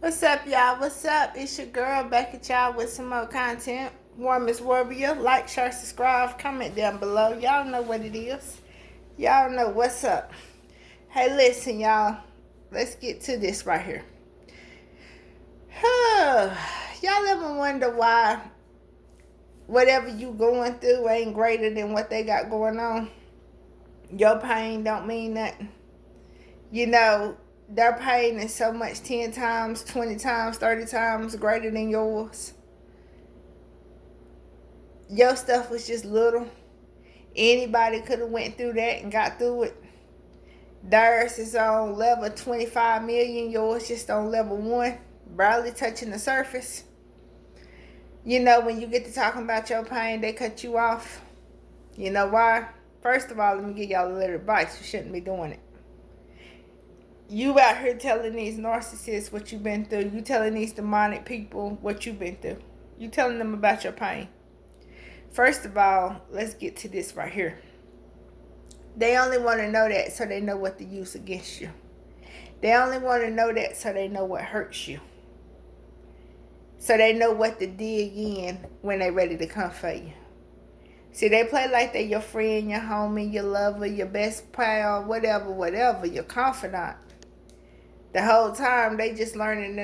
What's up, y'all? What's up? It's your girl back at y'all with some more content. Warmest Warrior. Like, share, subscribe, comment down below. Y'all know what it is. Y'all know what's up. Hey, listen, y'all. Let's get to this right here. Y'all ever wonder why whatever you going through ain't greater than what they got going on? Your pain don't mean nothing. You know, their pain is so much 10 times, 20 times, 30 times greater than yours. Your stuff was just little. Anybody could have went through that and got through it. Theirs is on level 25 million. Yours just on level 1. Barely touching the surface. You know, when you get to talking about your pain, they cut you off. You know why? First of all, let me give y'all a little advice. You shouldn't be doing it. You out here telling these narcissists what you've been through. You telling these demonic people what you've been through. You telling them about your pain. First of all, let's get to this right here. They only want to know that so they know what to use against you. They only want to know that so they know what hurts you. So they know what to dig in when they're ready to come for you. See, they play like they're your friend, your homie, your lover, your best pal, whatever, your confidant. The whole time they just learning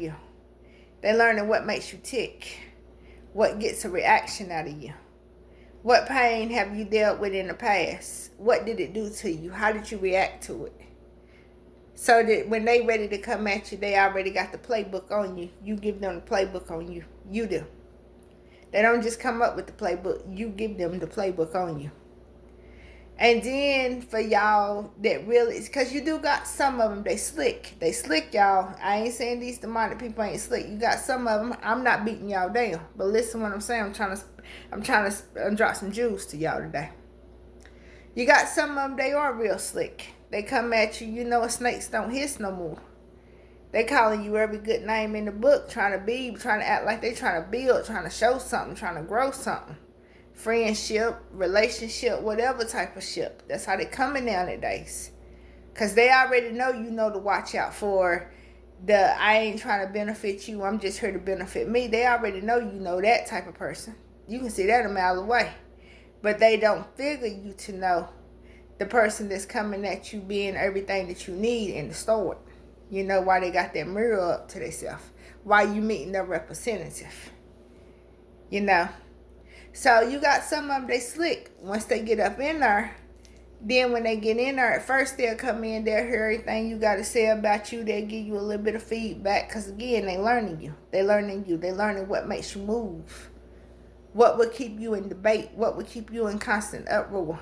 you. They learning what makes you tick. What gets a reaction out of you. What pain have you dealt with in the past? What did it do to you? How did you react to it? So that when they ready to come at you, they already got the playbook on you. You give them the playbook on you. You do. They don't just come up with the playbook. You give them the playbook on you. And then for y'all that really, because you do got some of them, they slick. They slick, y'all. I ain't saying these demonic people ain't slick. You got some of them. I'm not beating y'all down. But listen what I'm saying. I'm trying to drop some jewels to y'all today. You got some of them, they are real slick. They come at you, you know snakes don't hiss no more. They calling you every good name in the book, trying to act like they trying to build, trying to show something, trying to grow something. Friendship, relationship, whatever type of ship. That's how they coming nowadays. Because they already know you know to watch out for the I ain't trying to benefit you, I'm just here to benefit me. They already know you know that type of person. You can see that a mile away. But they don't figure you to know the person that's coming at you being everything that you need in the store. You know why they got that mirror up to themselves. Why you meeting their representative. You know. So you got some of them, they slick. Once they get up in there, then when they get in there, at first they'll come in, they'll hear everything you got to say about you. They'll give you a little bit of feedback. Because again, they learning you. They learning you. They learning what makes you move. What would keep you in debate. What would keep you in constant uproar.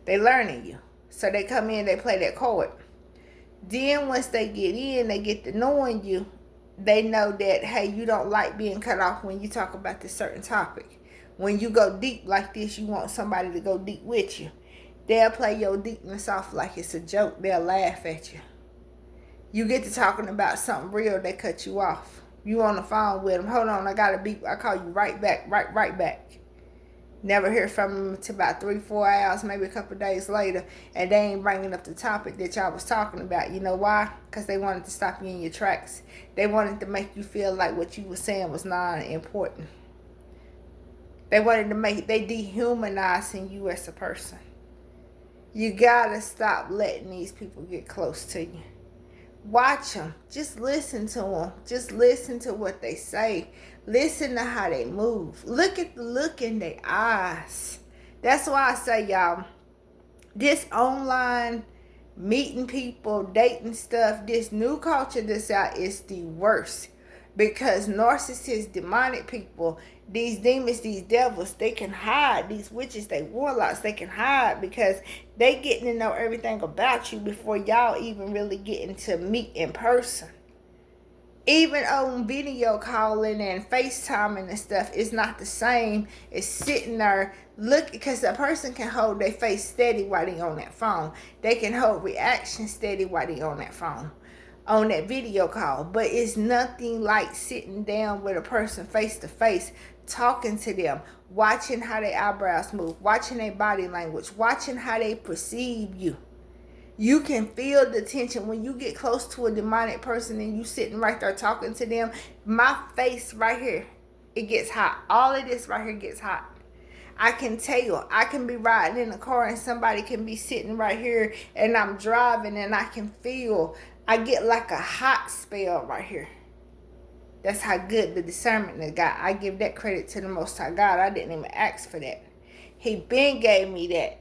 They learning you. So they come in, they play that card. Then once they get in, they get to knowing you. They know that, hey, you don't like being cut off when you talk about this certain topic. When you go deep like this, you want somebody to go deep with you. They'll play your deepness off like it's a joke. They'll laugh at you. You get to talking about something real, they cut you off. You on the phone with them. Hold on, I got to beep. I call you right back, right back. Never hear from them until about 3-4 hours, maybe a couple days later, and they ain't bringing up the topic that y'all was talking about. You know why? Because they wanted to stop you in your tracks. They wanted to make you feel like what you were saying was non-important. They wanted to they dehumanizing you as a person. You gotta stop letting these people get close to you. Watch them. Just listen to them. Just listen to what they say. Listen to how they move. Look at the look in their eyes. That's why I say, y'all, this online meeting people, dating stuff, this new culture that's out is the worst. Because narcissists, demonic people, these demons, these devils, they can hide. These witches, they warlocks, they can hide because they getting to know everything about you before y'all even really getting to meet in person. Even on video calling and FaceTiming and stuff, it's not the same as sitting there because a person can hold their face steady while they on that phone. They can hold reaction steady while they on that phone. On that video call, but it's nothing like sitting down with a person face to face, talking to them, watching how their eyebrows move, watching their body language, watching how they perceive you. You can feel the tension when you get close to a demonic person and you sitting right there talking to them. My face right here, it gets hot. All of this right here gets hot. I can tell. I can be riding in a car and somebody can be sitting right here and I'm driving and I can feel, I get like a hot spell right here. That's how good the discernment that got. I give that credit to the Most High God. I didn't even ask for that. He been gave me that.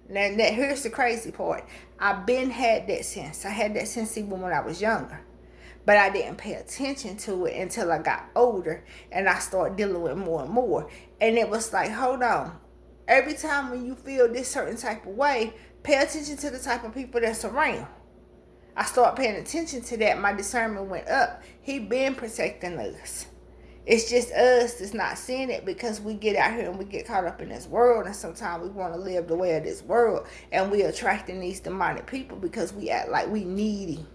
Now, here's the crazy part. I been had that sense. I had that sense even when I was younger. But I didn't pay attention to it until I got older and I started dealing with more and more. And it was like, hold on. Every time when you feel this certain type of way, pay attention to the type of people that's around. I started paying attention to that. My discernment went up. He been protecting us. It's just us that's not seeing it because we get out here and we get caught up in this world, and sometimes we want to live the way of this world, and we attracting these demonic people because we act like we needy.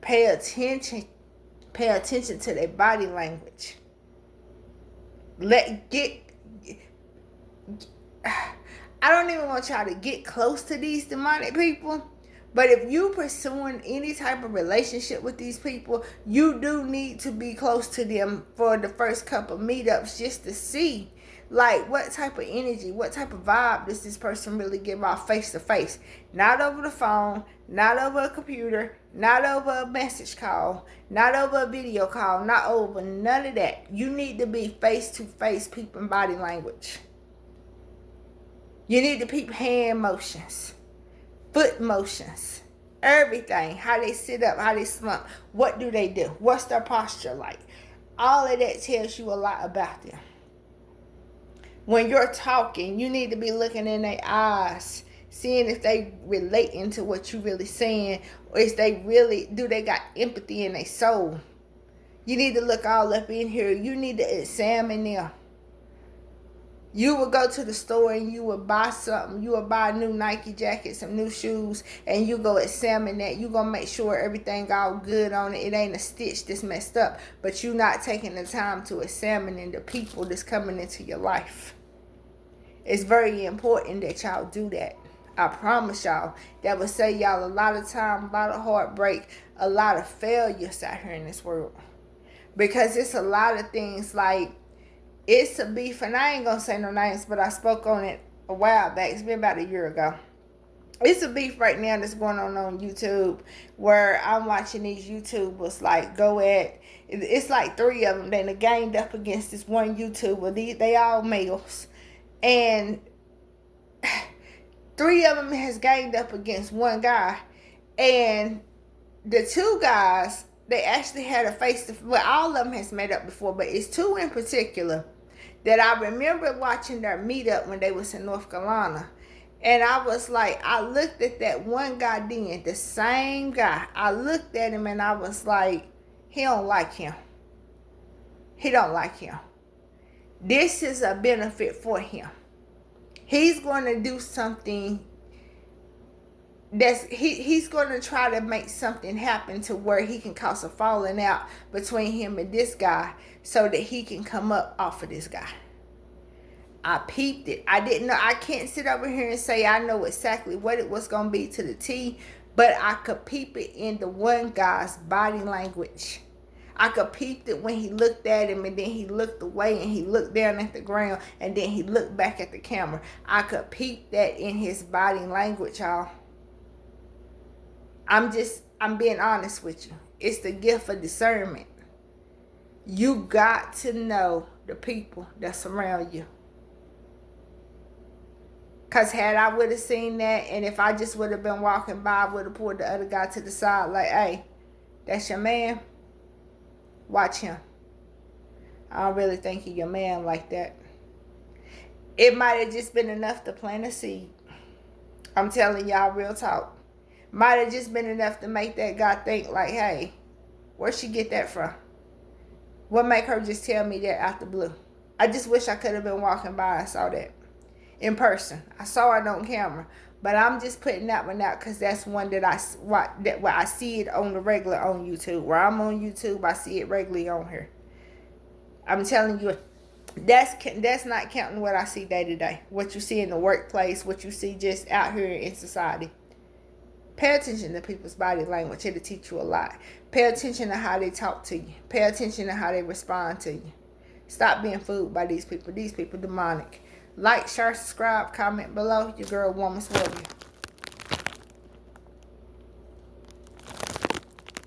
Pay attention to their body language. I don't even want y'all to get close to these demonic people. But if you pursuing any type of relationship with these people, you do need to be close to them for the first couple meetups just to see, like, what type of energy, what type of vibe does this person really give off face to face? Not over the phone, not over a computer, not over a message call, not over a video call, not over none of that. You need to be face to face peeping body language. You need to peep hand motions, foot motions, everything. How they sit up, how they slump, what do they do, what's their posture like. All of that tells you a lot about them. When you're talking, you need to be looking in their eyes, seeing if they relating to what you really saying, or is they really, do they got empathy in their soul. You need to look all up in here. You need to examine them. You would go to the store and you would buy something. You would buy a new Nike jacket, some new shoes, and you go examine that. You gonna make sure everything all good on it. It ain't a stitch that's messed up. But you not taking the time to examine the people that's coming into your life. It's very important that y'all do that. I promise y'all, that will save y'all a lot of time, a lot of heartbreak, a lot of failures out here in this world. Because it's a lot of things like, it's a beef, and I ain't gonna say no names, but I spoke on it a while back. It's been about a year ago. It's a beef right now that's going on YouTube, where I'm watching these YouTubers like go at, it's like 3 of them. They ganged up against this one YouTuber. They all males, and 3 of them has ganged up against one guy, and the 2 guys, they actually had a face-to-face. Well, all of them has met up before, but it's 2 in particular that I remember watching their meetup when they was in North Carolina. And I was like, I looked at that one guy then, the same guy. I looked at him and I was like, he don't like him. He don't like him. This is a benefit for him. He's going to do something he's going to try to make something happen to where he can cause a falling out between him and this guy so that he can come up off of this guy. I peeped it. I didn't know. I can't sit over here and say I know exactly what it was going to be to the T, but I could peep it in the one guy's body language. I could peep it when he looked at him and then he looked away and he looked down at the ground and then he looked back at the camera. I could peep that in his body language, y'all. I'm being honest with you. It's the gift of discernment. You got to know the people that's around you. Because had I would have seen that, and if I just would have been walking by, I would have pulled the other guy to the side like, hey, that's your man? Watch him. I don't really think he's your man like that. It might have just been enough to plant a seed. I'm telling y'all real talk. Might have just been enough to make that guy think like, hey, where'd she get that from? What make her just tell me that out the blue? I just wish I could have been walking by and saw that in person. I saw it on camera, but I'm just putting that one out because that's one that I see it on the regular on YouTube. Where I'm on YouTube, I see it regularly on here. I'm telling you, That's not counting what I see day to day. What you see in the workplace, what you see just out here in society. Pay attention to people's body language. It'll teach you a lot. Pay attention to how they talk to you. Pay attention to how they respond to you. Stop being fooled by these people. These people demonic. Like, share, subscribe, comment below. Your girl, Woman's Warrior.